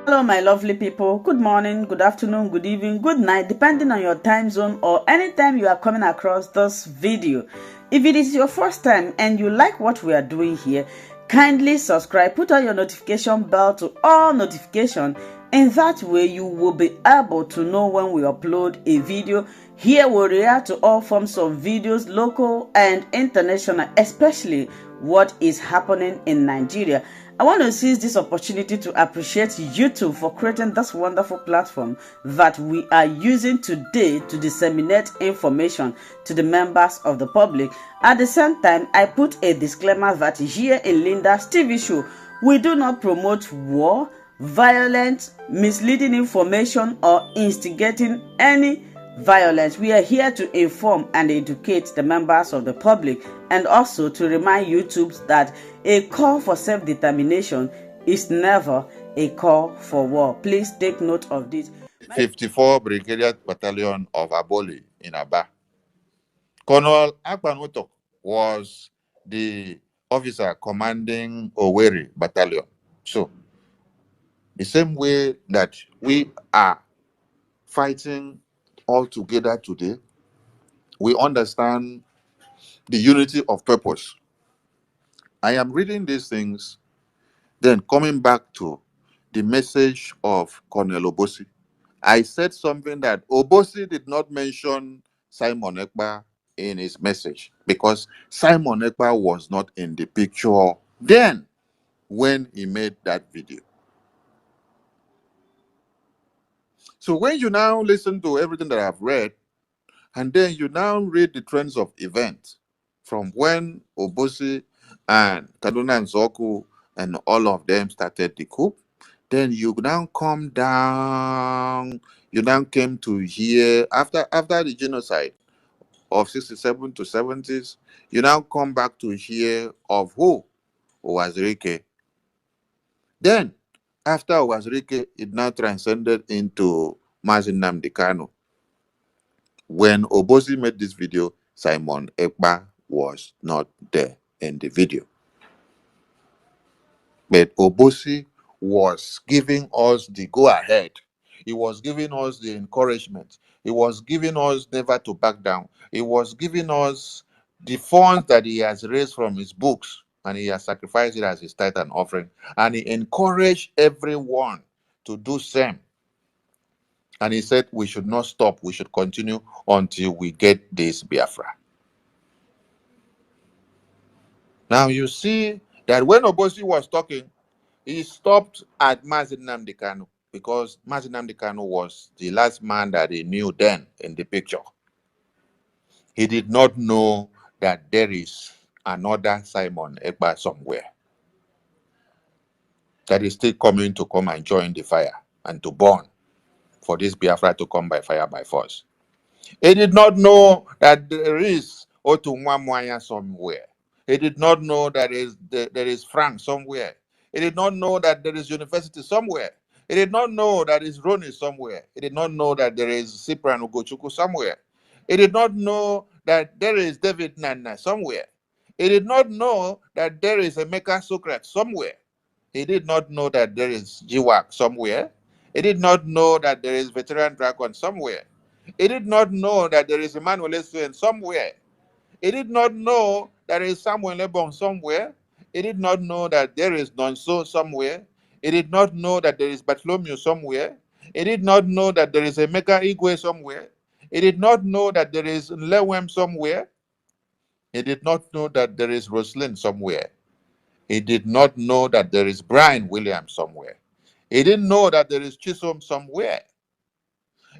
Hello, my lovely people. Good morning, good afternoon, good evening, good night, depending on your time zone or anytime you are coming across this video. If it is your first time and you like what we are doing here, kindly subscribe, put on your notification bell to all notification. In that way, you will be able to know when we upload a video. Here we react to all forms of videos, local and international, especially what is happening in Nigeria. I want to seize this opportunity to appreciate YouTube for creating this wonderful platform that we are using today to disseminate information to the members of the public. At the same time, I put a disclaimer that here in Linda's TV show, we do not promote war, violence, misleading information, or instigating any violence. We are here to inform and educate the members of the public, and also to remind YouTube that a call for self-determination is never a call for war. Please take note of this. 54 Brigadier Battalion of Aboli in Aba. Colonel Akpanutok was the officer commanding Owerri Battalion. So, the same way that we are fighting all together today, we understand the unity of purpose. I am reading these things, then coming back to the message of Colonel Obosi. I said something that Obosi did not mention Simon Ekpa in his message because Simon Ekpa was not in the picture then when he made that video. So when you now listen to everything that I've read, and then you now read the trends of events from when Obosi and Kaduna and Zoku and all of them started the coup, then you now come down, you now came to here after the genocide of 67 to 70s, you now come back to here of who? Owazirike. Then, after Owazirike, it now transcended into Mazi Nnamdi Kanu. When Obosi made this video, Simon Ekpa was not there in the video. But Obosi was giving us the go-ahead. He was giving us the encouragement. He was giving us never to back down. He was giving us the funds that he has raised from his books, and he has sacrificed it as his tithe and offering. And he encouraged everyone to do same. And he said we should not stop. We should continue until we get this Biafra. Now you see that when Obosi was talking, he stopped at Mazi Nnamdi Kanu because Mazi Nnamdi Kanu was the last man that he knew then in the picture. He did not know that there is another Simon Ekpa somewhere that is still coming to come and join the fire and to burn for this Biafra to come by fire by force. He did not know that there is Otunwamwanya somewhere. He did not know that there is Frank somewhere. He did not know that there is university somewhere. He did not know that there is Roni somewhere. He did not know that there is Cyprian Ugochukwu somewhere. He did not know that there is David Nana somewhere. He did not know that there is Emeka Socrates somewhere. He did not know that there is Jiwak somewhere. He did not know that there is Veteran Dragon somewhere. He did not know that there is Emmanuel Esuen somewhere. He did not know that there is Samuel Lebon somewhere. He did not know that there is Nonso somewhere. He did not know that there is Bartholomew somewhere. He did not know that there is Emeka Igwe somewhere. He did not know that there is Lewem somewhere. He did not know that there is Roslyn somewhere. He did not know that there is Brian Williams somewhere. He didn't know that there is Chisom somewhere.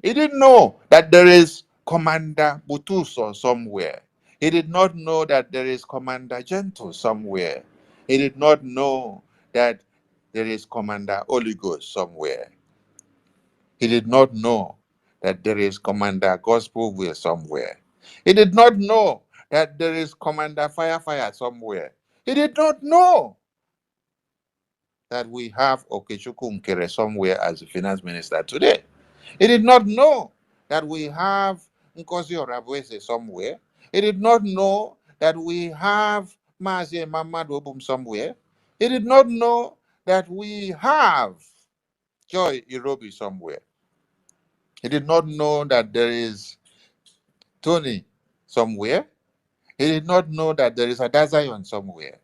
He didn't know that there is Commander Butuso somewhere. He did not know that there is Commander Gentle somewhere. He did not know that there is Commander Oligos somewhere. He did not know that there is Commander Gospel Will somewhere. He did not know that there is Commander Fire somewhere. He did not know that we have Okechukwu Nkere somewhere as the finance minister today. He did not know that we have Nkosi Orabuese somewhere. He did not know that we have Mazi Mamad Obum somewhere. He did not know that we have Joy Irobi somewhere. He did not know that there is Tony somewhere. He did not know that there is Adazion somewhere.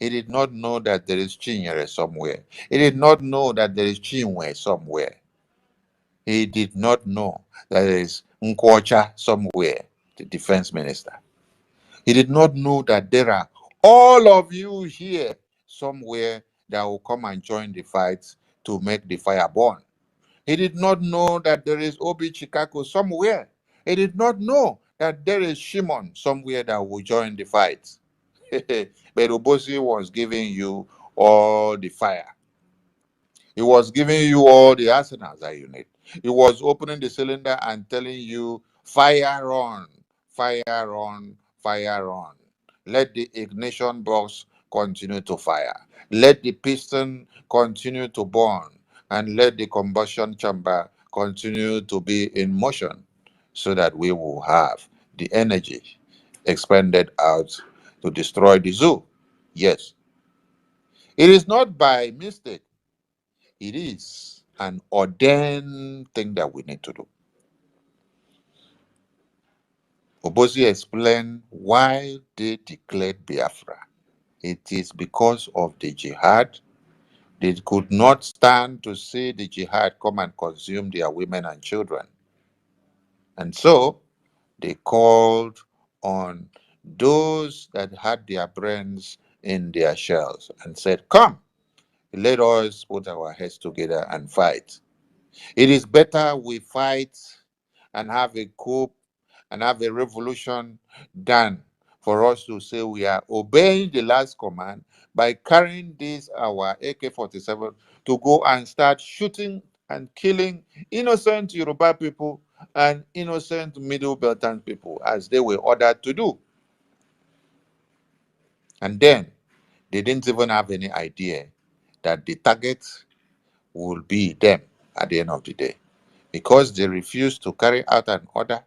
He did not know that there is Chinyere somewhere. He did not know that there is Chinwe somewhere. He did not know that there is Nkwocha somewhere, the defense minister. He did not know that there are all of you here somewhere that will come and join the fight to make the fire burn. He did not know that there is Obi Chikako somewhere. He did not know that there is Shimon somewhere that will join the fight. But Obosi was giving you all the fire. He was giving you all the arsenals that you need. He was opening the cylinder and telling you, fire on, fire on, fire on. Let the ignition box continue to fire. Let the piston continue to burn. And let the combustion chamber continue to be in motion so that we will have the energy expended out to destroy the zoo. Yes, it is not by mistake. It is an ordained thing that we need to do. Obosi explained why they declared Biafra. It is because of the jihad. They could not stand to see the jihad come and consume their women and children. And so they called on those that had their brains in their shells and said, come, let us put our heads together and fight. It is better we fight and have a coup and have a revolution than for us to say we are obeying the last command by carrying this our AK-47 to go and start shooting and killing innocent Yoruba people and innocent Middle Beltan people as they were ordered to do. And then they didn't even have any idea that the target will be them at the end of the day. Because they refused to carry out an order,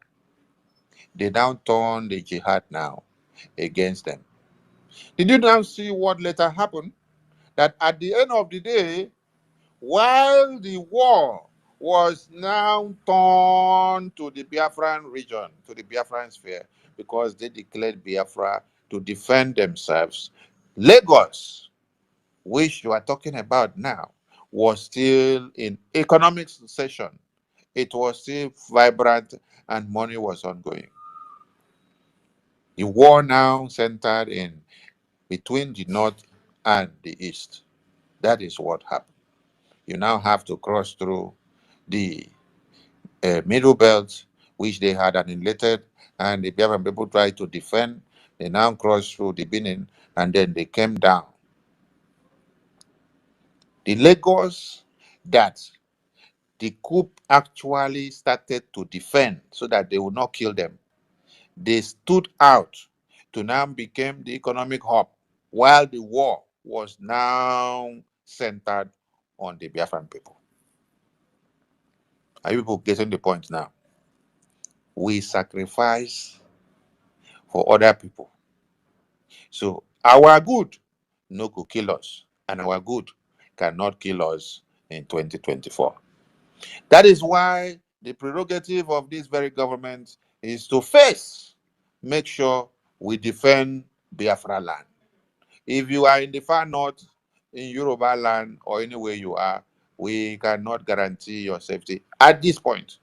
they now turn the jihad now against them. Did you now see what later happened? That at the end of the day, while the war was now turned to the Biafran region, to the Biafran sphere, because they declared Biafra to defend themselves, Lagos, which you are talking about now, was still in economic recession. It was still vibrant and money was ongoing. The war now centered in between the north and the east. That is what happened. You now have to cross through the middle belt, which they had annihilated, and the Biafran people tried to defend. They now crossed through the Benin, and then they came down. The Lagos that the coup actually started to defend so that they would not kill them. They stood out to now become the economic hub, while the war was now centered on the Biafran people. Are you people getting the point now? We sacrifice for other people. So our good no go kill us, and our good cannot kill us in 2024. That is why the prerogative of this very government is to first make sure we defend Biafra land. If you are in the far north, in Yoruba land, or anywhere you are, we cannot guarantee your safety at this point.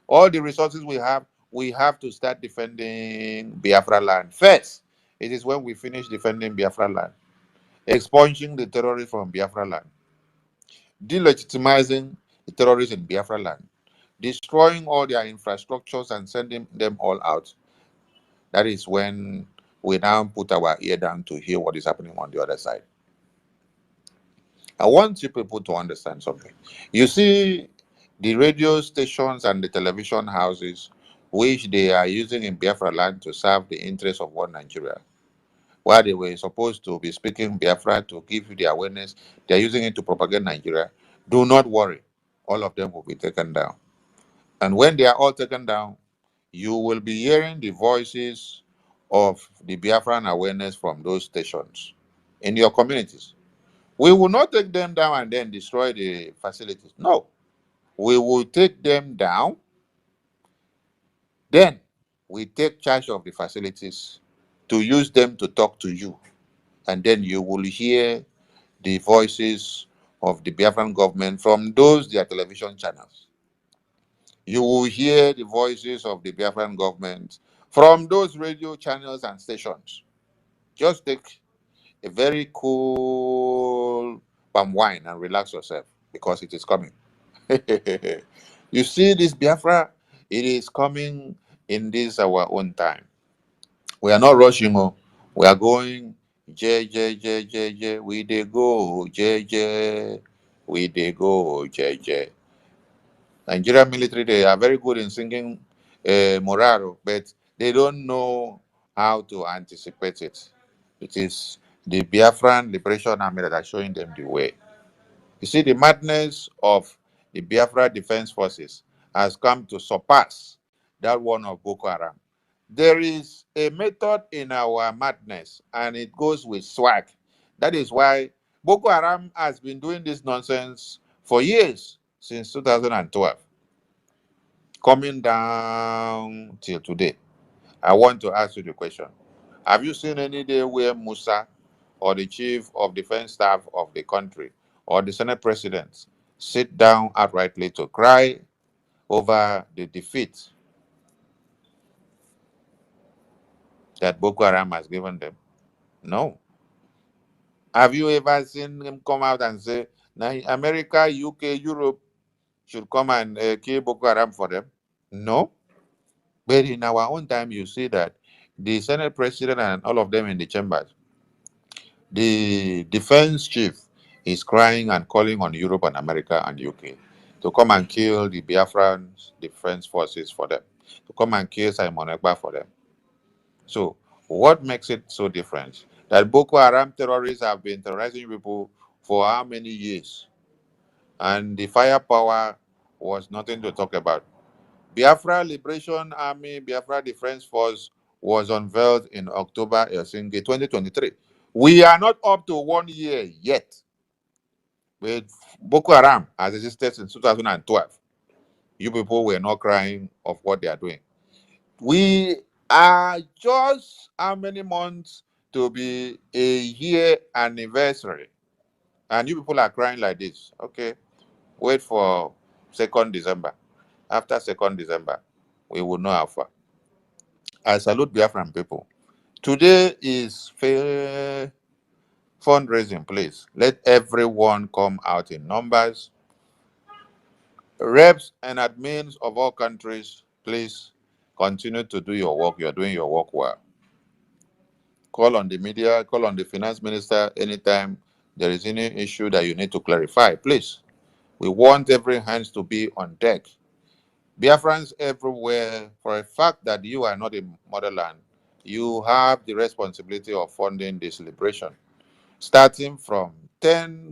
All the resources we have to start defending Biafra land first. It is when we finish defending Biafra land, expunging the terrorists from Biafra land, delegitimizing the terrorists in Biafra land, destroying all their infrastructures and sending them all out. That is when we now put our ear down to hear what is happening on the other side. I want you people to understand something. You see, the radio stations and the television houses, which they are using in Biafra land to serve the interests of one Nigeria, while they were supposed to be speaking Biafra to give you the awareness, they are using it to propagate Nigeria. Do not worry, all of them will be taken down. And when they are all taken down, you will be hearing the voices of the Biafran awareness from those stations in your communities. We will not take them down and then destroy the facilities. No, we will take them down. Then we take charge of the facilities to use them to talk to you. And then you will hear the voices of the Biafran government from those their television channels. You will hear the voices of the Biafran government from those radio channels and stations. Just take a very cool palm wine and relax yourself because it is coming. You see, this Biafra, it is coming in this our own time. We are not rushing. Oh. We are going J J J J J. We they go J J. We they go J J. Nigerian military, they are very good in singing Moraro, but they don't know how to anticipate it. It is the Biafran Liberation Army that are showing them the way. You see, the madness of the Biafra Defense Forces has come to surpass that one of Boko Haram. There is a method in our madness, and it goes with swag. That is why Boko Haram has been doing this nonsense for years, since 2012, coming down till today. I want to ask you the question. Have you seen any day where Musa or the chief of defense staff of the country or the Senate president sit down outrightly to cry over the defeat that Boko Haram has given them? No. Have you ever seen him come out and say, now America, UK, Europe should come and kill Boko Haram for them? No. But in our own time, you see that the Senate president and all of them in the chambers, the defense chief is crying and calling on Europe and America and UK to come and kill the Biafran defense forces for them, to come and kill Simon Ekpa for them. So, what makes it so different? That Boko Haram terrorists have been terrorizing people for how many years? And the firepower was nothing to talk about. Biafra Liberation Army, Biafra Defense Force was unveiled in October 2023. We are not up to 1 year yet. With Boko Haram has existed since 2012. You people were not crying of what they are doing. We are just how many months to be a year anniversary, and you people are crying like this. Okay, wait for 2nd December. After 2nd December, we will know how far. I salute Biafran people. Today is fundraising, please. Let everyone come out in numbers. Reps and admins of all countries, please continue to do your work. You're doing your work well. Call on the media, call on the finance minister anytime there is any issue that you need to clarify. Please, we want every hands to be on deck. Biafrans everywhere, for a fact that you are not in motherland, you have the responsibility of funding this liberation. Starting from €10,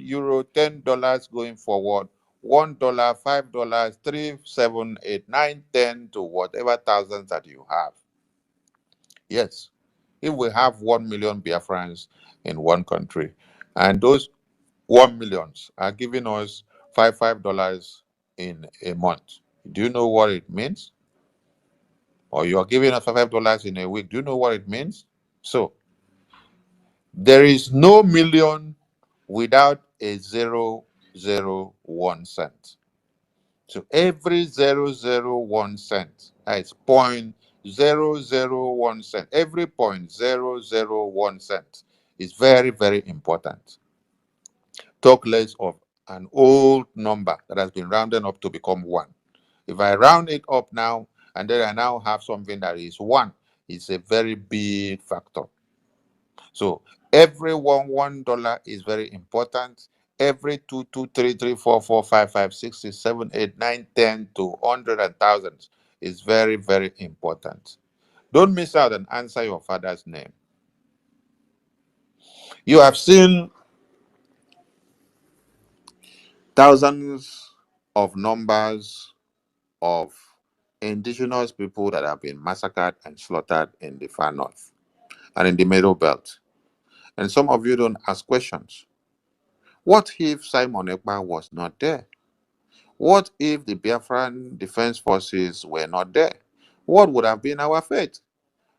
$10 going forward, $1, $5, 3, 7, 8, 9, 10 to whatever thousands that you have. Yes, if we have 1 million Biafrans in one country, and those 1 millions are giving us $5 in a month, do you know what it means? Or you are giving us $5 in a week, do you know what it means? So there is no million without a 0.001 cent. So every 0.001 cent, that's 0.001 cent. Every 0.001 cent is very, very important. Talk less of an old number that has been rounded up to become one. If I round it up now, and then I now have something that is one, it's a very big factor. So every $1 is very important. Every 2, 2, 3, 3, 4, 4, 5, 5, 6, 6, 7, 8, 9, 10 to 100 and thousands is very, very important. Don't miss out and answer your father's name. You have seen thousands of numbers of indigenous people that have been massacred and slaughtered in the far north and in the middle belt. And some of you don't ask questions. What if Simon Ekpa was not there? What if the Biafran Defense Forces were not there? What would have been our fate?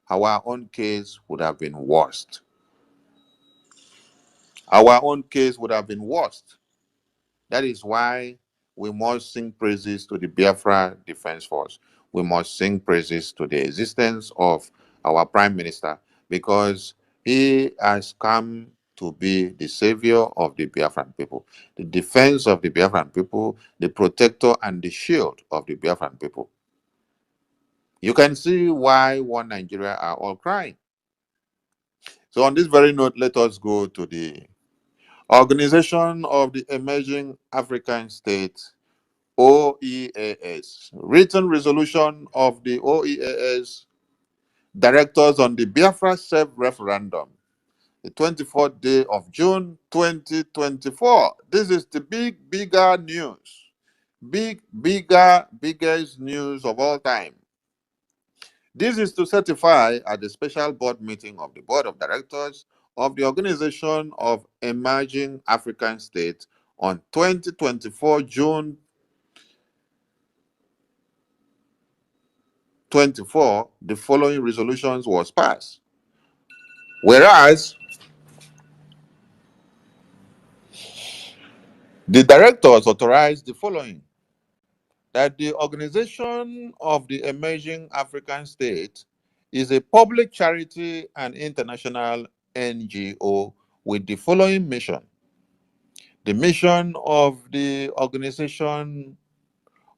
Our own case would have been worst. Our own case would have been worst. That is why we must sing praises to the Biafra Defense Force. We must sing praises to the existence of our Prime Minister, because he has come to be the savior of the Biafran people, the defense of the Biafran people, the protector and the shield of the Biafran people. You can see why One Nigeria are all crying. So on this very note, let us go to the Organization of the Emerging African States, OEAS. Written resolution of the OEAS directors on the Biafra self-referendum, the 24th day of June 2024. This is the bigger news. Biggest news of all time. This is to certify at the special board meeting of the board of directors of the Organization of Emerging African States on 2024 June 24, the following resolutions was passed. Whereas the directors authorized the following: that the Organization of the Emerging African States is a public charity and international NGO with the following mission. The mission of the Organization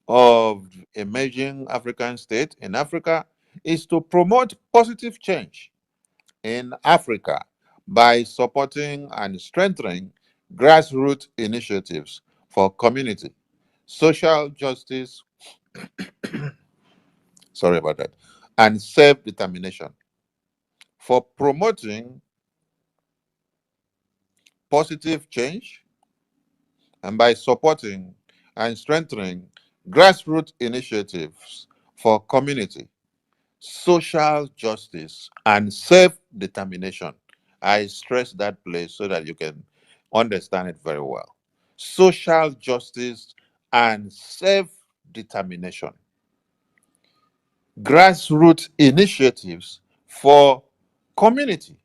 of Emerging African States in Africa is to promote positive change in Africa by supporting and strengthening grassroots initiatives for community, social justice, sorry about that, and self-determination, for promoting positive change and by supporting and strengthening grassroots initiatives for community, social justice, and self-determination. I stress that place so that you can understand it very well. Social justice and self-determination. Grassroots initiatives for community.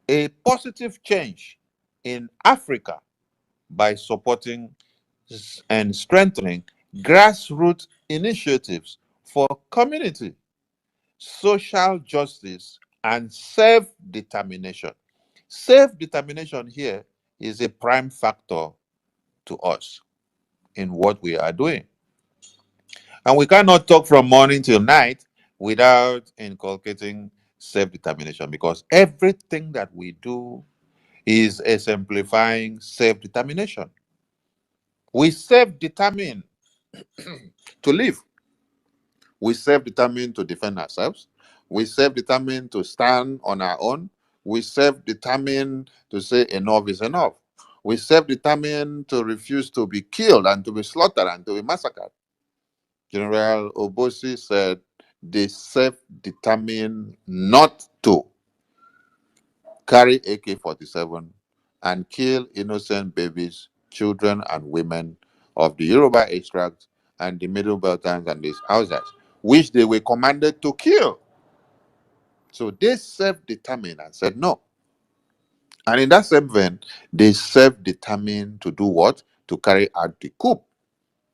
A positive change in Africa by supporting and strengthening grassroots initiatives for community, social justice, and self-determination. Self-determination here is a prime factor to us in what we are doing. And we cannot talk from morning till night without inculcating self-determination, because everything that we do is exemplifying self-determination. We self-determine to live. We self-determine to defend ourselves. We self-determine to stand on our own. We self-determine to say enough is enough. We self-determine to refuse to be killed and to be slaughtered and to be massacred. General Obosi said they self-determine not to carry AK-47 and kill innocent babies, children, and women of the Yoruba extract and the Middle Beltans and these houses, which they were commanded to kill. So they self-determined and said no. And in that same vein, they self-determined to do what? To carry out the coup,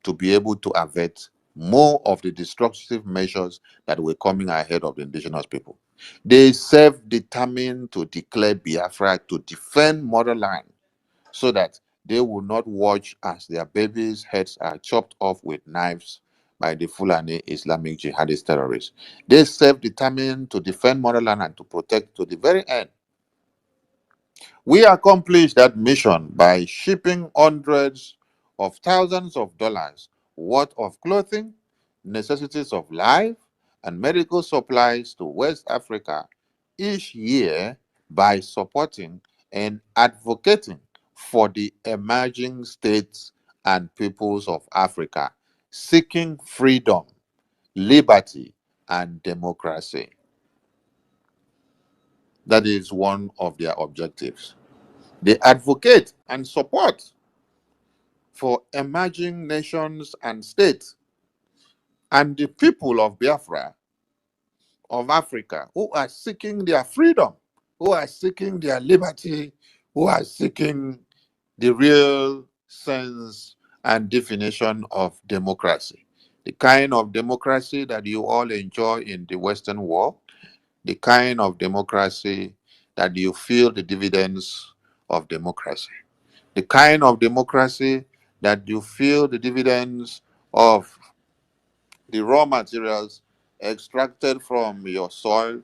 to be able to avert more of the destructive measures that were coming ahead of the indigenous people. They self-determined to declare Biafra, to defend motherland, so that they will not watch as their babies' heads are chopped off with knives by the Fulani Islamic jihadist terrorists. They self-determined to defend motherland and to protect to the very end. We accomplished that mission by shipping hundreds of thousands of dollars worth of clothing, necessities of life, and medical supplies to West Africa each year by supporting and advocating for the emerging states and peoples of Africa seeking freedom, liberty, and democracy. That is one of their objectives. They advocate and support for emerging nations and states and the people of Biafra, of Africa, who are seeking their freedom, who are seeking their liberty, who are seeking the real sense and definition of democracy. The kind of democracy that you all enjoy in the Western world, the kind of democracy that you feel the dividends of democracy, the kind of democracy that you feel the dividends of the raw materials extracted from your soil,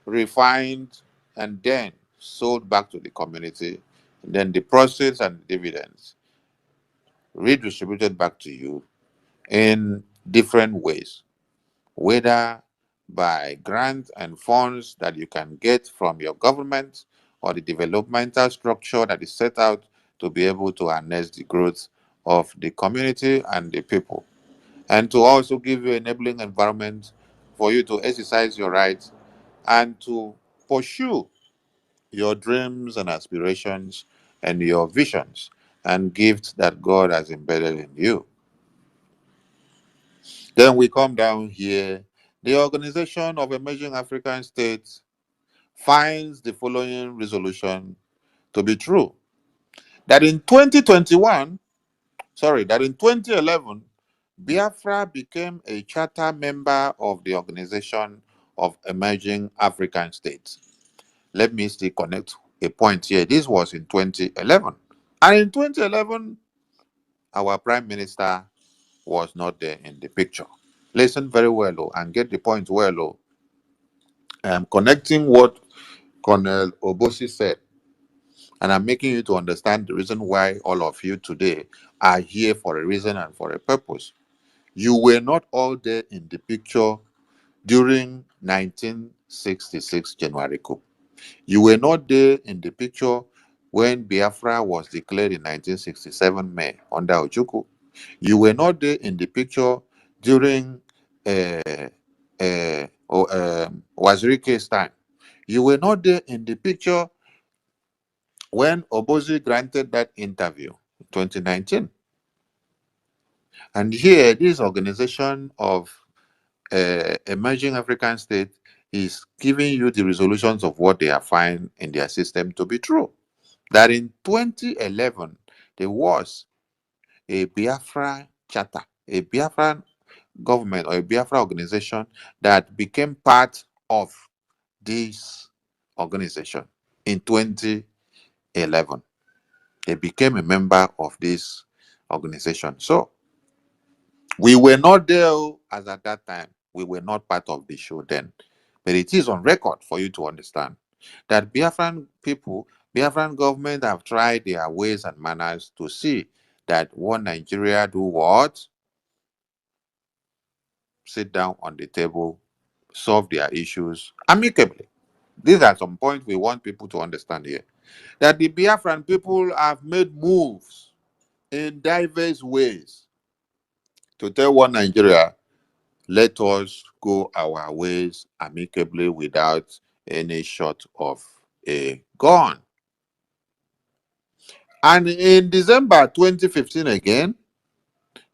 refined, and then sold back to the community, and then the proceeds and dividends redistributed back to you in different ways, whether by grants and funds that you can get from your government or the developmental structure that is set out to be able to harness the growth of the community and the people, and to also give you enabling environment for you to exercise your rights and to pursue your dreams and aspirations and your visions and gifts that God has embedded in you. Then we come down here. The Organization of Emerging African States finds the following resolution to be true: that in 2021, that in 2011, Biafra became a charter member of the Organization of Emerging African States. Let me still connect a point here. This was in 2011. And in 2011, our Prime Minister was not there in the picture. Listen very well, and get the point well. I'm connecting what Colonel Obosi said, and I'm making you to understand the reason why all of you today are here for a reason and for a purpose. You were not all there in the picture during 1966 January coup. You were not there in the picture when Biafra was declared in 1967 May under Ojukwu. You were not there in the picture during Wazirike's time. You were not there in the picture when Obozi granted that interview in 2019. And here, this organization of emerging African states is giving you the resolutions of what they are finding in their system to be true. That in 2011, there was a Biafra charter, a Biafran government or a Biafra organization that became part of this organization in 2011. They became a member of this organization. So we were not there as at that time. We were not part of the show then. But it is on record for you to understand that Biafran people, Biafran government have tried their ways and manners to see that one Nigeria do what? Sit down on the table, solve their issues amicably. These are some points we want people to understand here. That the Biafran people have made moves in diverse ways to tell one Nigeria, let us go our ways amicably without any shot of a gun. And in December 2015 again,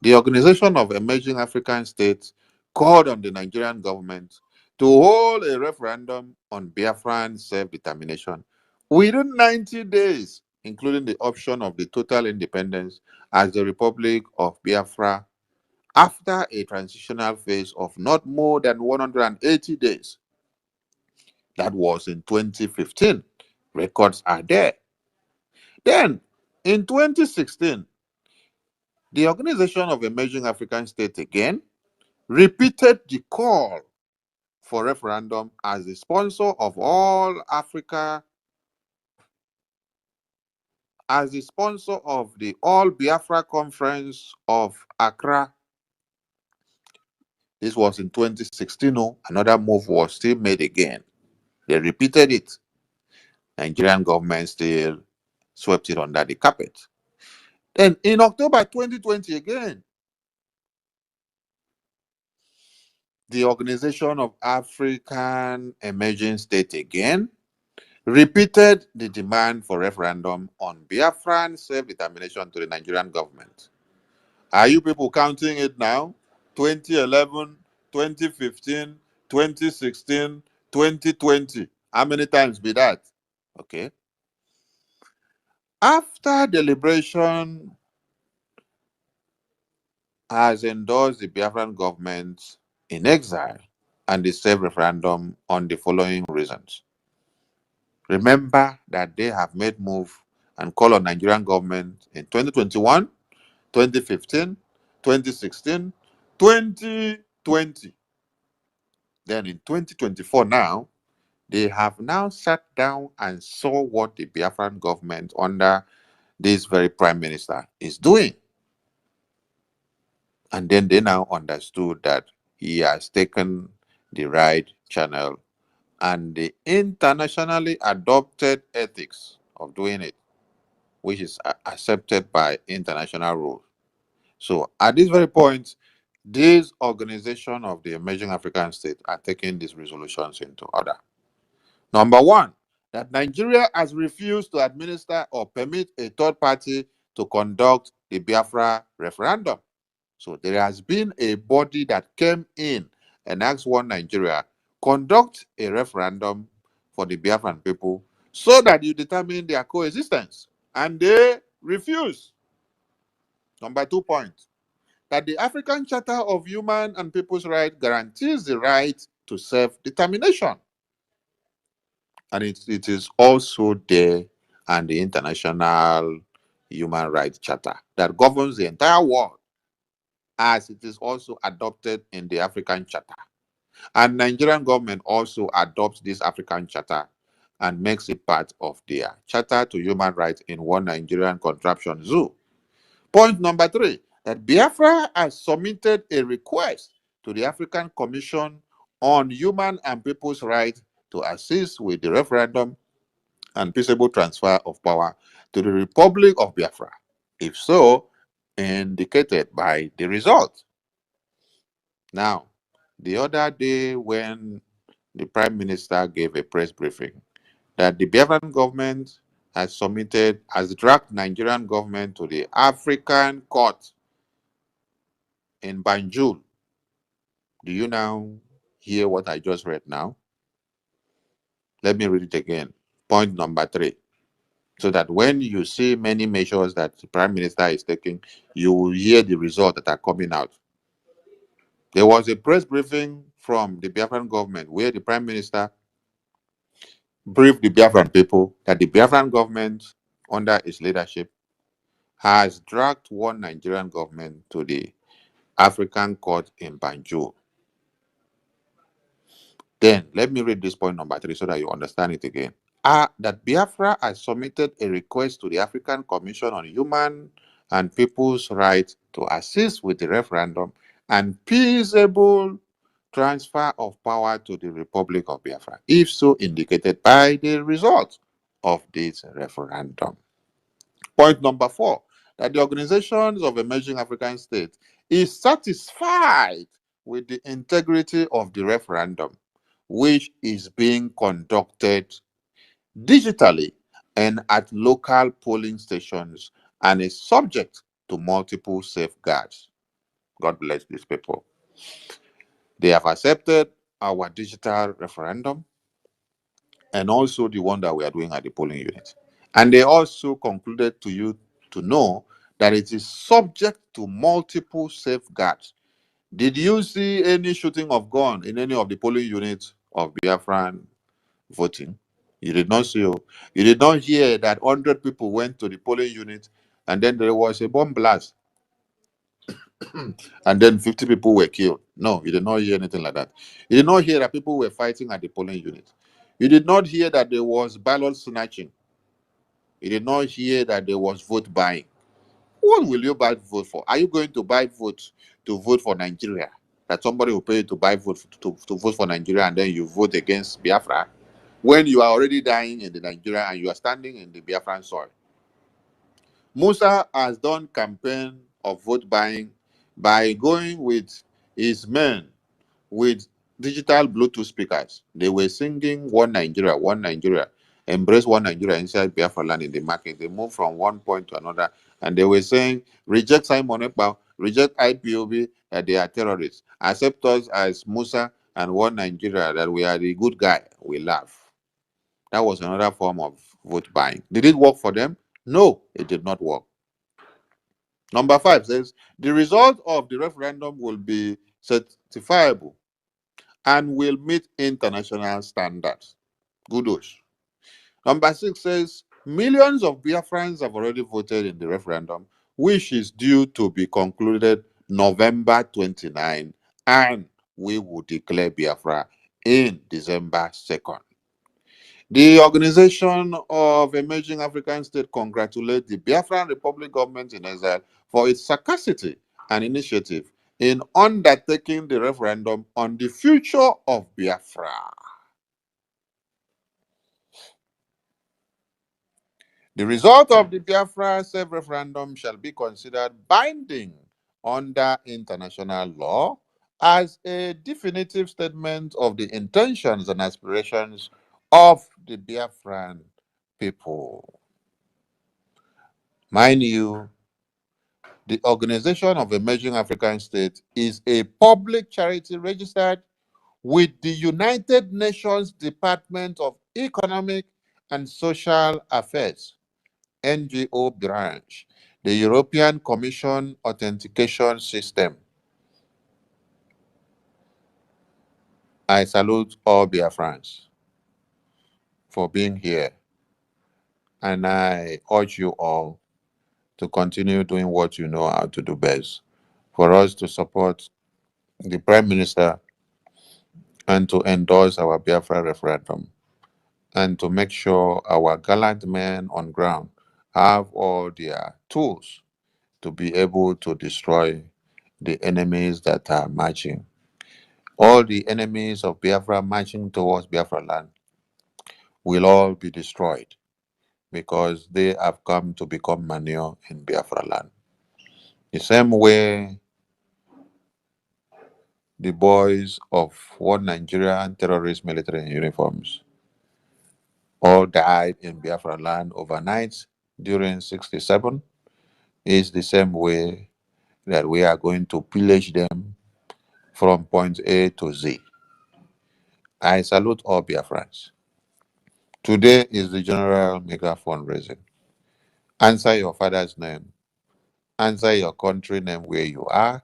the Organization of Emerging African States called on the Nigerian government to hold a referendum on Biafran self-determination within 90 days, including the option of the total independence as the Republic of Biafra after a transitional phase of not more than 180 days. That was in 2015. Records are there. Then, in 2016, the Organization of Emerging African States again repeated the call for referendum as the sponsor of all Africa, as the sponsor of the All Biafra Conference of Accra. This was in 2016. Another move was still made again. They repeated it. Nigerian government still swept it under the carpet. Then in October 2020 again, the Organization of African Emerging States again repeated the demand for referendum on Biafran self-determination to the Nigerian government. Are you people counting it now? 2011, 2015, 2016, 2020. How many times be that? Okay. After deliberation has endorsed the Biafran government in exile and the self-referendum on the following reasons. Remember that they have made move and call on Nigerian government in 2021, 2015, 2016, 2020. Then in 2024 now, they have now sat down and saw what the Biafran government under this very prime minister is doing. And then they now understood that he has taken the right channel and the internationally adopted ethics of doing it, which is accepted by international rules. So at this very point, this organization of the emerging African states are taking these resolutions into order. Number one, that Nigeria has refused to administer or permit a third party to conduct the Biafra referendum. So there has been a body that came in and asked one Nigeria, conduct a referendum for the Biafran people so that you determine their coexistence. And they refuse. Number 2 point, that the African Charter of Human and People's Rights guarantees the right to self-determination. And it is also there, and the International Human Rights Charter that governs the entire world, as it is also adopted in the African Charter. And Nigerian government also adopts this African Charter and makes it part of their Charter to Human Rights in one Nigerian contraption zoo. Point number 3, that Biafra has submitted a request to the African Commission on Human and People's Rights to assist with the referendum and peaceable transfer of power to the Republic of Biafra, if so indicated by the result. Now, the other day when the Prime Minister gave a press briefing that the Biafran government has dragged Nigerian government to the African court in Banjul. Do you now hear what I just read now? Let me read it again. Point number 3. So that when you see many measures that the Prime Minister is taking, you will hear the results that are coming out. There was a press briefing from the Biafran government where the Prime Minister briefed the Biafran people that the Biafran government, under its leadership, has dragged one Nigerian government to the African court in Banjul. Then, let me read this point number 3 so that you understand it again. That Biafra has submitted a request to the African Commission on Human and People's Rights to assist with the referendum and peaceable transfer of power to the Republic of Biafra, if so indicated by the result of this referendum. Point number 4, that the organizations of emerging African states is satisfied with the integrity of the referendum, which is being conducted digitally and at local polling stations and is subject to multiple safeguards. God bless these people. They have accepted our digital referendum and also the one that we are doing at the polling unit. And they also concluded to you to know that it is subject to multiple safeguards. Did you see any shooting of gun in any of the polling units of Biafran voting? You did not see. You did not hear that 100 people went to the polling unit and then there was a bomb blast and then 50 people were killed. No, you did not hear anything like that. You did not hear that people were fighting at the polling unit. You did not hear that there was ballot snatching. You did not hear that there was vote buying. What will you buy vote for? Are you going to buy vote to vote for Nigeria? That somebody will pay you to buy vote to vote for Nigeria and then you vote against Biafra when you are already dying in the Nigeria and you are standing in the Biafran soil? Musa has done campaign of vote buying by going with his men with digital Bluetooth speakers. They were singing One Nigeria, One Nigeria. embrace one Nigeria inside Biafra land in the market. They moved from one point to another, and they were saying, reject Simon Ekpa, reject IPOB, that they are terrorists. Accept us as Musa and one Nigeria, that we are the good guy. We laugh. That was another form of vote buying. Did it work for them? No, it did not work. Number 5 says the result of the referendum will be certifiable and will meet international standards. Kudos. Number 6 says millions of Biafrans have already voted in the referendum, which is due to be concluded November 29, and we will declare Biafra in December 2nd. The Organization of Emerging African States congratulates the Biafran Republic government in exile for its sagacity and initiative in undertaking the referendum on the future of Biafra. The result of the Biafra self-referendum shall be considered binding under international law as a definitive statement of the intentions and aspirations of the Biafran people. Mind you, the Organization of Emerging African States is a public charity registered with the United Nations Department of Economic and Social Affairs, NGO branch, the European Commission Authentication System. I salute all Biafrans for being here, and I urge you all to continue doing what you know how to do best, for us to support the Prime Minister and to endorse our Biafra referendum, and to make sure our gallant men on ground have all their tools to be able to destroy the enemies that are marching. All the enemies of Biafra marching towards Biafra land will all be destroyed, because they have come to become manure in Biafra land. The same way the boys of one Nigerian terrorist military in uniforms all died in Biafra land overnight during 67, is the same way that we are going to pillage them from point A to Z. I salute all Biafrans. Today is the general mega fundraising. Answer your father's name. Answer your country name where you are.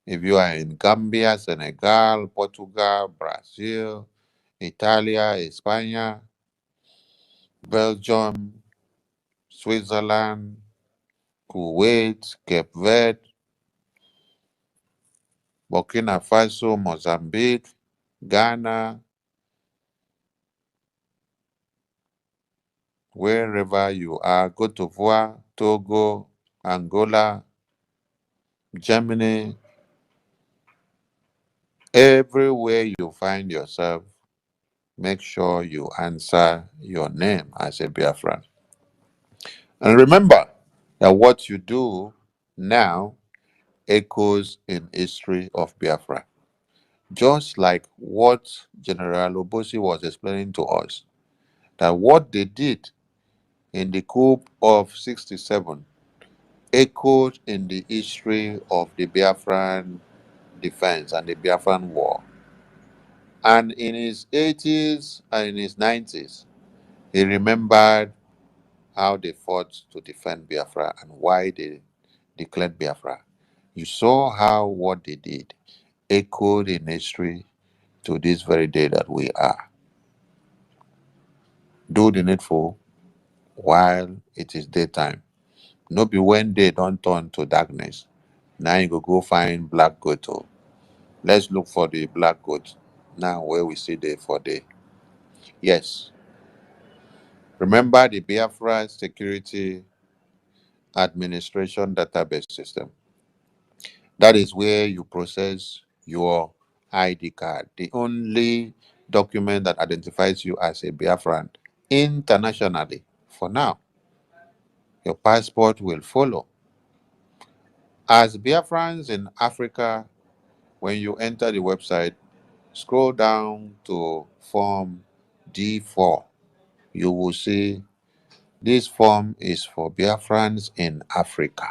If you are in Gambia, Senegal, Portugal, Brazil, Italia, España, Belgium, Switzerland, Kuwait, Cape Verde, Burkina Faso, Mozambique, Ghana, wherever you are, Cote d'Ivoire, Togo, Angola, Germany, everywhere you find yourself, make sure you answer your name as a Biafran. And remember that what you do now echoes in history of Biafra. Just like what General Obosi was explaining to us, that what they did in the coup of 67 echoed in the history of the Biafran defense and the Biafran war. And in his 80s and in his 90s, he remembered how they fought to defend Biafra and why they declared Biafra. You saw how what they did echoed in history to this very day that we are. Do the needful while it is daytime. No be when day don't turn to darkness. Now you go find black goat. Oh. Let's look for the black goat. Now where we see day for day. Yes. Remember the Biafra Security Administration database system. That is where you process your ID card, the only document that identifies you as a Biafran internationally. For now, your passport will follow. As Biafrans in Africa, when you enter the website, scroll down to Form D4. you will see this form is for Biafrans in Africa.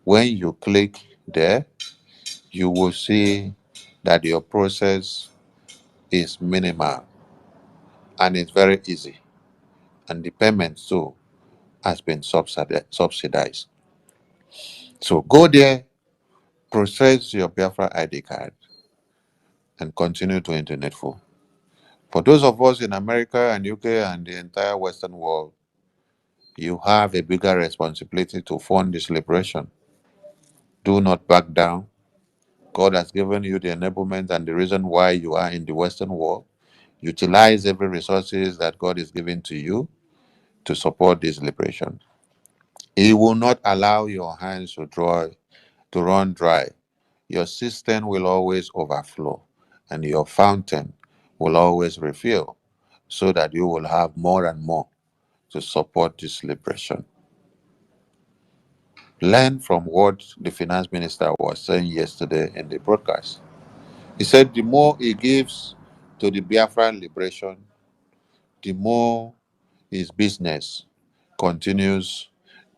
When you click there, you will see that your process is minimal and it's very easy. And the payment too has been subsidized. So go there, process your Biafra ID card, and continue to internetful. For those of us in America and UK and the entire Western world, you have a bigger responsibility to fund this liberation. Do not back down. God has given you the enablement and the reason why you are in the Western world. Utilize every resources that God is giving to you to support this liberation. He will not allow your hands to run dry. Your cistern will always overflow, and your fountain will always refill, so that you will have more and more to support this liberation. Learn from what the finance minister was saying yesterday in the broadcast. He said the more he gives to the Biafran liberation, the more his business continues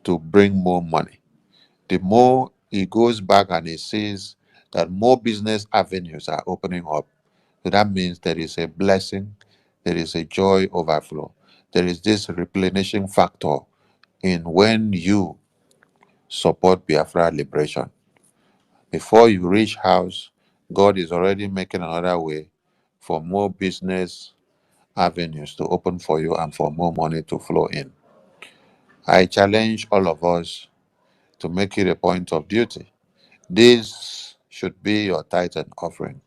to bring more money. The more he goes back and he sees that more business avenues are opening up. So that means there is a blessing, there is a joy overflow, there is this replenishing factor in when you support Biafra liberation. Before you reach house, God is already making another way for more business avenues to open for you and for more money to flow in. I challenge all of us to make it a point of duty. This should be your tithe and offering,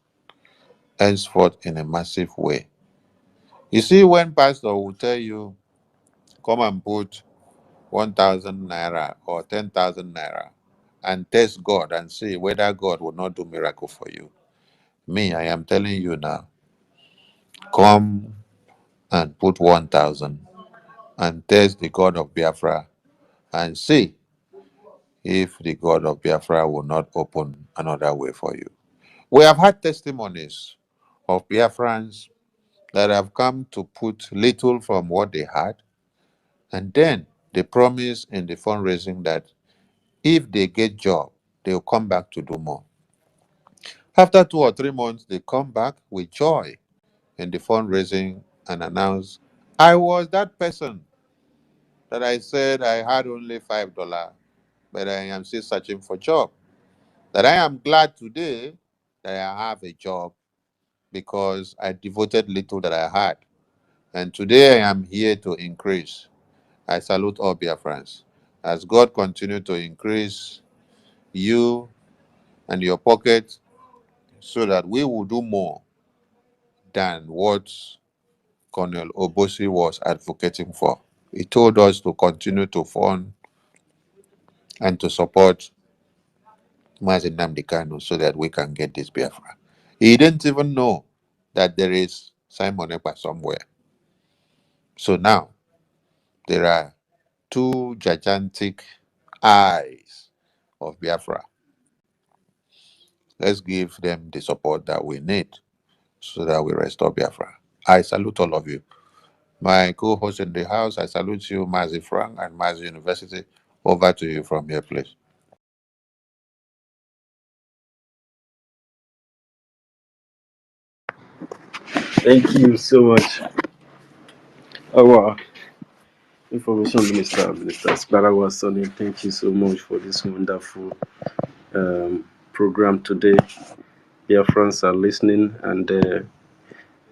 henceforth in a massive way. You see, when pastor will tell you, come and put 1,000 naira or 10,000 naira and test God and see whether God will not do miracle for you. Me, I am telling you now, come and put 1,000 and test the God of Biafra and see if the God of Biafra will not open another way for you. We have had testimonies of Biafrans that have come to put little from what they had, and then they promise in the fundraising that if they get job, they'll come back to do more. After 2 or 3 months, they come back with joy in the fundraising and announce, I was that person that I said I had only $5, but I am still searching for job. That I am glad today that I have a job because I devoted little that I had. And today I am here to increase. I salute all Biafrans. As God continue to increase you and your pocket so that we will do more than what Colonel Obosi was advocating for. He told us to continue to fund and to support Mazi Nnamdi Kanu so that we can get this Biafra. He didn't even know that there is Simon Ekpa somewhere. So now there are two gigantic eyes of Biafra. Let's give them the support that we need so that we restore Biafra. I salute all of you. My co-host in the house, I salute you, Mazi Frank and Mazi University. Over to you from here, please. Thank you so much, our Information Minister Sparawa Sonny. Thank you so much for this wonderful program today. Dear friends are listening, and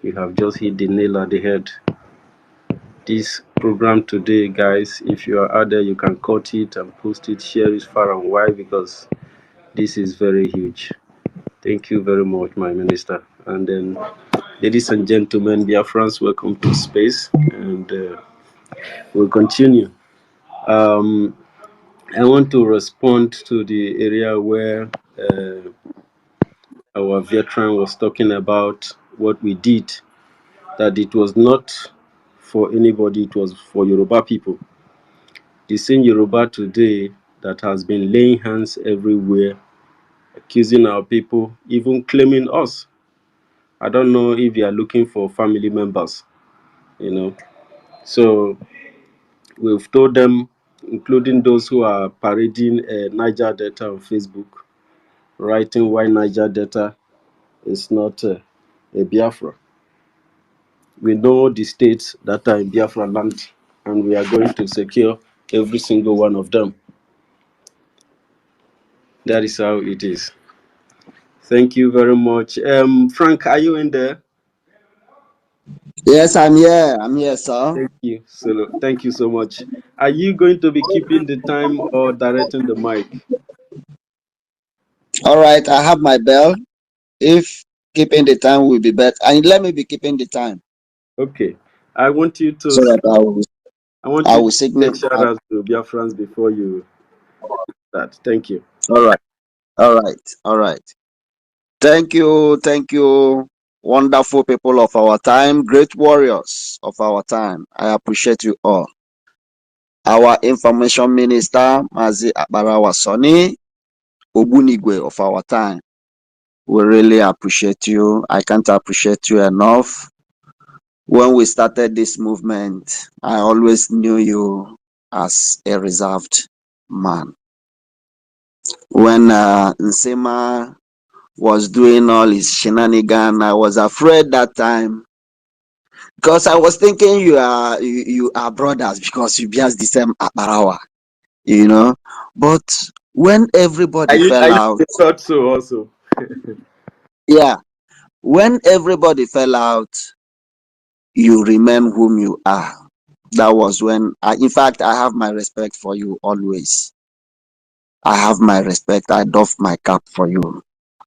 you have just hit the nail on the head. This program today, guys, if you are out there, you can cut it and post it, share it far and wide, because this is very huge. Thank you very much, my minister. And then, ladies and gentlemen, dear friends, welcome to space, and we'll continue. Um, I want to respond to the area where our veteran was talking about what we did, that it was not for anybody, it was for Yoruba people. The same Yoruba today that has been laying hands everywhere, accusing our people, even claiming us. I don't know if you are looking for family members, you know. So we've told them, including those who are parading Niger Delta on Facebook, writing why Niger Delta is not a Biafra. We know the states that are in Biafra land, and we are going to secure every single one of them. That is how it is. Thank you very much. Frank, are you in there? Yes, I'm here. I'm here, sir. Thank you. So thank you so much. Are you going to be keeping the time or directing the mic? All right, I have my bell. If keeping the time will be better, and let me be keeping the time Okay. I want you to so that I will say signal. shout out to Biafrans before you start. Thank you. All right, all right. Thank you, wonderful people of our time, great warriors of our time. I appreciate you all. Our information minister, Mazi Akbarawa Soni, Obunigwe of our time. We really appreciate you. I can't appreciate you enough. When we started this movement, I always knew you as a reserved man. When Nsema was doing all his shenanigan, I was afraid that time because I was thinking you are brothers because you bears the same Akbarawa, you know. But when everybody I fell used out, to thought so also. yeah, when everybody fell out, you remain whom you are. That was when in fact, I have my respect for you always. I have my respect. I doff my cap for you.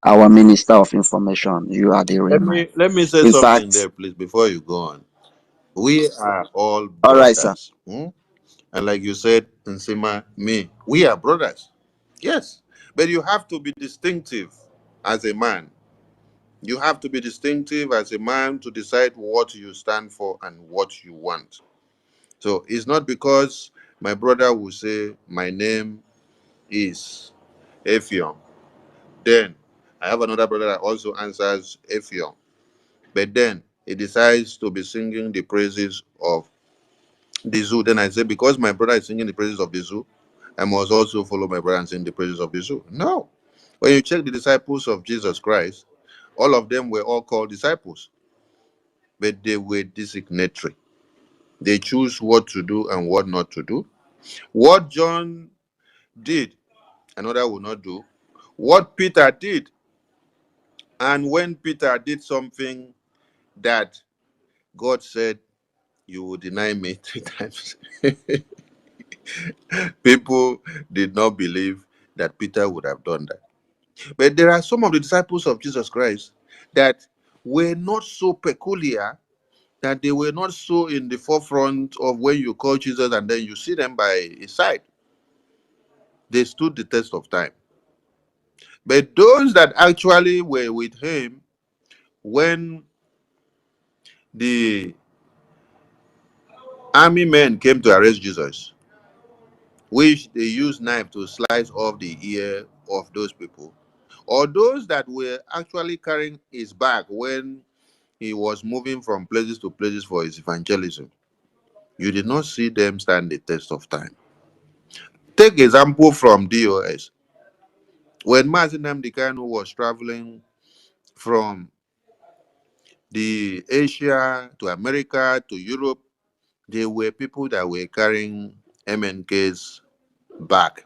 Our Minister of Information, you are the real man. Let me say In something fact, there, please, before you go on. We are all all right, sir. brothers. And like you said, Nsima, me, we are brothers. Yes. But you have to be distinctive as a man. You have to be distinctive as a man to decide what you stand for and what you want. So it's not because my brother will say, my name is Effiong. Then I have another brother that also answers Effiong. But then he decides to be singing the praises of the zoo. Then I say, because my brother is singing the praises of the zoo, I must also follow my brother and sing the praises of the zoo. No. When you check the disciples of Jesus Christ, all of them were all called disciples, but they were designatory. They choose what to do and what not to do. What John did, another will not do. What Peter did, and when Peter did something that God said, you will deny me 3 times. People did not believe that Peter would have done that. But there are some of the disciples of Jesus Christ that were not so peculiar, that they were not so in the forefront of when you call Jesus and then you see them by his side. They stood the test of time. But those that actually were with him when the army men came to arrest Jesus, which they used knife to slice off the ear of those people, or those that were actually carrying his bag when he was moving from places to places for his evangelism, you did not see them stand the test of time. Take example from DOS. When Mazin Namdekanu was traveling from the Asia to America to Europe, there were people that were carrying MNK's back.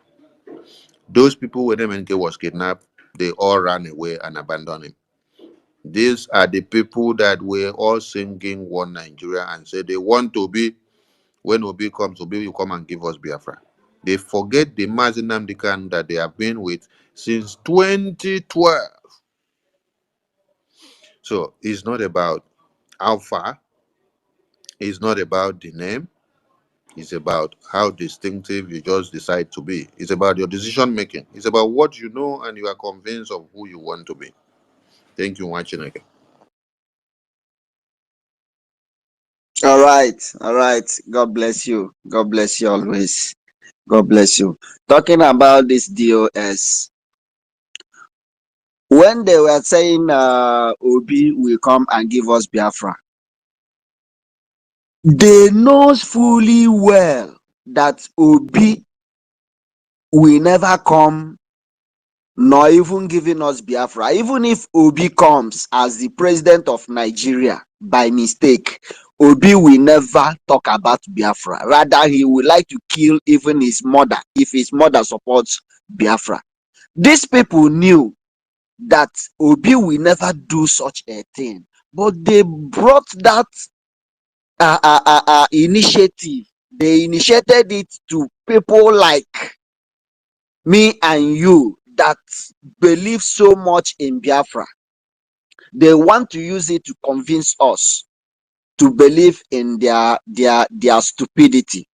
Those people, when MNK was kidnapped, they all ran away and abandoned him. These are the people that were all singing One Nigeria and said they want to be, when Obi comes, Obi will come and give us Biafra. They forget the Mazi Nnamdi Kanu that they have been with since 2012. So it's not about how far, it's not about the name, it's about how distinctive you just decide to be. It's about your decision making. It's about what you know and you are convinced of who you want to be. Thank you, Wachineke. All right. God bless you. God bless you always. God bless you. Talking about this DOS, when they were saying Obi will come and give us Biafra, They know fully well that Obi will never come nor even giving us Biafra. Even if Obi comes as the president of Nigeria by mistake, Obi will never talk about Biafra. Rather, he would like to kill even his mother if his mother supports Biafra. These people knew that Obi will never do such a thing, but they brought that initiative. They initiated it to people like me and you that believe so much in Biafra. They want to use it to convince us to believe in their stupidity.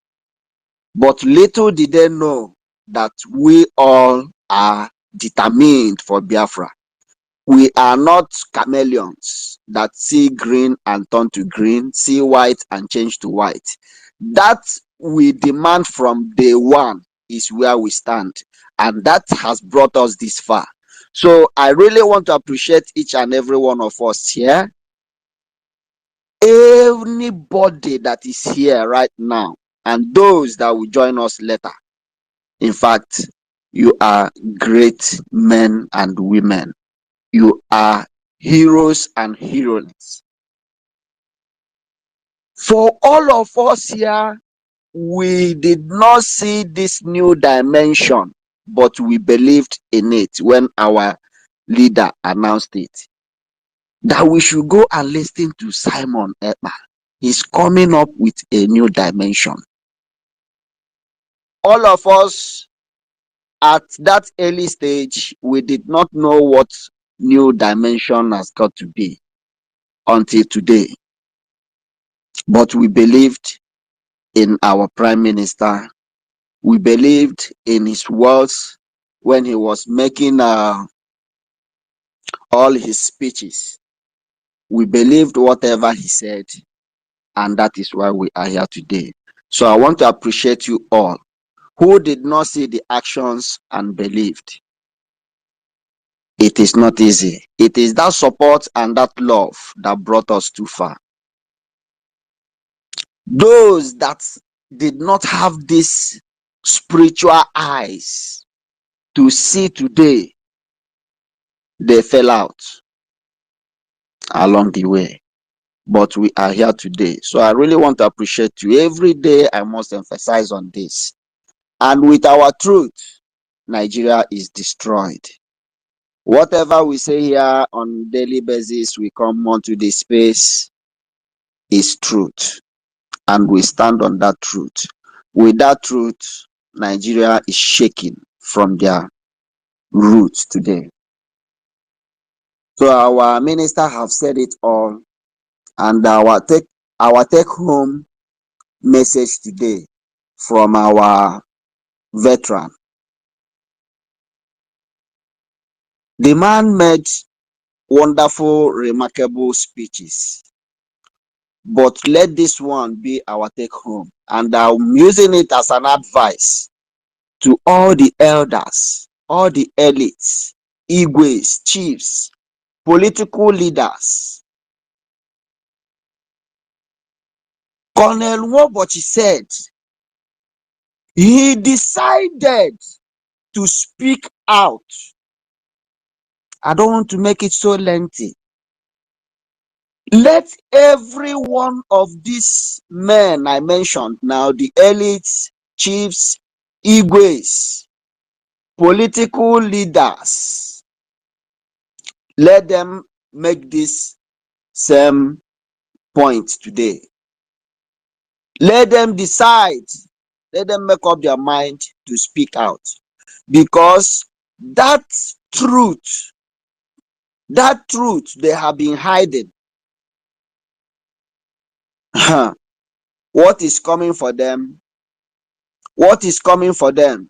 But little did they know that we all are determined for Biafra. We are not chameleons that see green and turn to green, see white and change to white. That we demand from day one is where we stand, and that has brought us this far. So I really want to appreciate each and every one of us here. Anybody that is here right now, and those that will join us later. In fact, you are great men and women. You are heroes and heroines. For all of us here, we did not see this new dimension, but we believed in it when our leader announced it. That we should go and listen to Simon Ekpa. He's coming up with a new dimension. All of us at that early stage, we did not know what new dimension has got to be until today. But we believed in our prime minister. We believed in his words when he was making all his speeches. We believed whatever he said, and that is why we are here today. So I want to appreciate you all who did not see the actions and believed. It is not easy. It is that support and that love that brought us too far. Those that did not have these spiritual eyes to see today, they fell out along the way. But we are here today. So I really want to appreciate you. Every day I must emphasize on this. And with our truth, Nigeria is destroyed. Whatever we say here on daily basis, we come onto this space is truth. And we stand on that truth. With that truth, Nigeria is shaking from their roots today. So our minister have said it all, and our take home message today from our veteran. The man made wonderful, remarkable speeches, but let this one be our take home, and I'm using it as an advice to all the elders, all the elites, igwes, chiefs, political leaders. Colonel Wobochi said he decided to speak out. I don't want to make it so lengthy. Let every one of these men I mentioned now, the elites, chiefs, igwes, political leaders, let them make this same point today. Let them decide, let them make up their mind to speak out. Because that truth they have been hiding, what is coming for them? What is coming for them?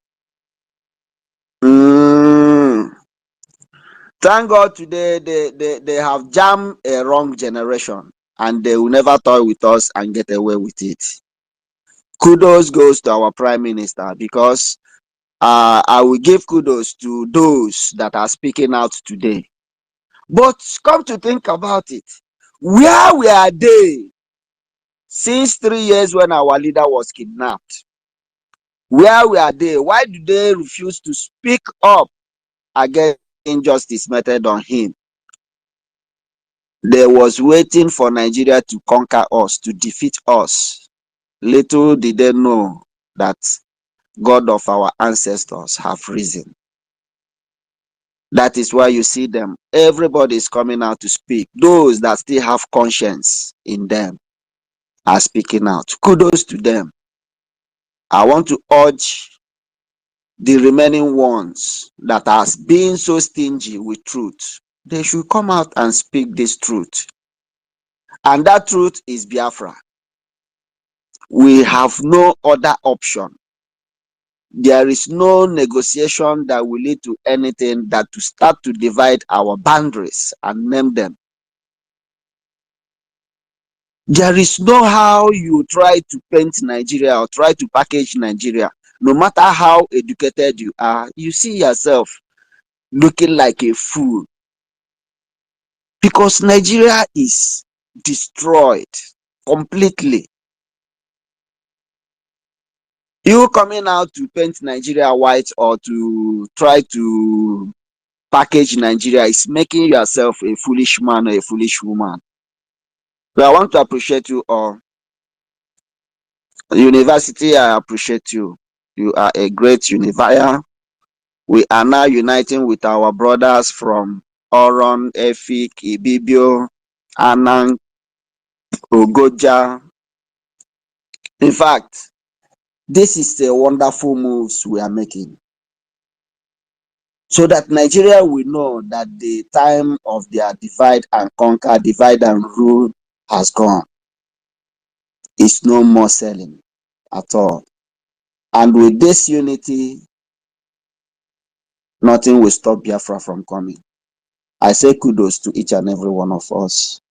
Thank God today they have jammed a wrong generation, and they will never toy with us and get away with it. Kudos goes to our prime minister, because I will give kudos to those that are speaking out today. But come to think about it, where were they Since 3 years when our leader was kidnapped, where were they? Why do they refuse to speak up against injustice meted on him? They was waiting for Nigeria to conquer us, to defeat us. Little did they know that God of our ancestors have risen. That is why you see them. Everybody is coming out to speak. Those that still have conscience in them are speaking out. Kudos to them. I want to urge the remaining ones that are being so stingy with truth. They should come out and speak this truth. And that truth is Biafra. We have no other option. There is no negotiation that will lead to anything that to start to divide our boundaries and name them. There is no how you try to paint Nigeria or try to package Nigeria. No matter how educated you are, you see yourself looking like a fool. Because Nigeria is destroyed completely. You coming out to paint Nigeria white or to try to package Nigeria is making yourself a foolish man or a foolish woman. But I want to appreciate you all. University, I appreciate you. You are a great unifier. We are now uniting with our brothers from Oron, Efik, Ibibio, Anang, Ogoja. In fact, this is a wonderful moves we are making. So that Nigeria will know that the time of their divide and conquer, divide and rule has gone. It's no more selling at all. And with this unity, nothing will stop Biafra from coming. I say kudos to each and every one of us.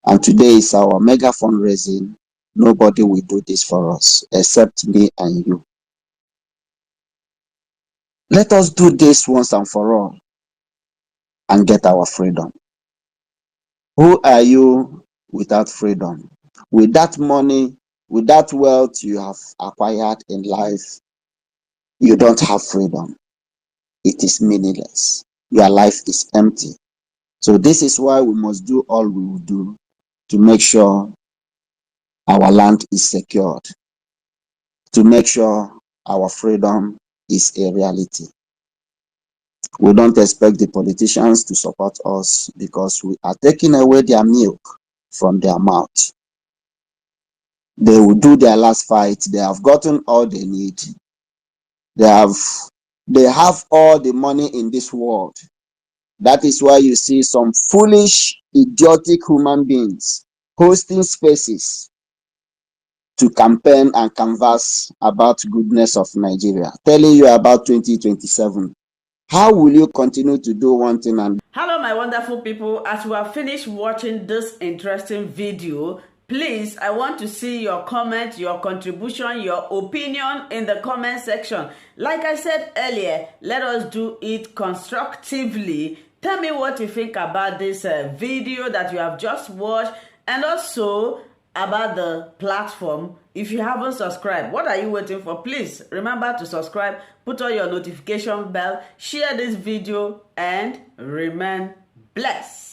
And today is our mega fundraising. Nobody will do this for us except me and you. Let us do this once and for all and get our freedom. Who are you without freedom? With that money, with that wealth you have acquired in life, you don't have freedom. It is meaningless. Your life is empty. So this is why we must do all we will do to make sure our land is secured, to make sure our freedom is a reality. We don't expect the politicians to support us because we are taking away their milk from their mouth. They will do their last fight. They have gotten all they need. They have all the money in this world. That is why you see some foolish, idiotic human beings hosting spaces to campaign and canvass about goodness of Nigeria, telling you about 2027. How will you continue to do one thing and... Hello my wonderful people, as you have finished watching this interesting video, please, I want to see your comment, your contribution, your opinion in the comment section. Like I said earlier, let us do it constructively. Tell me what you think about this video that you have just watched, and also about the platform. If you haven't subscribed, what are you waiting for? Please remember to subscribe, put on your notification bell, share this video, and remain blessed.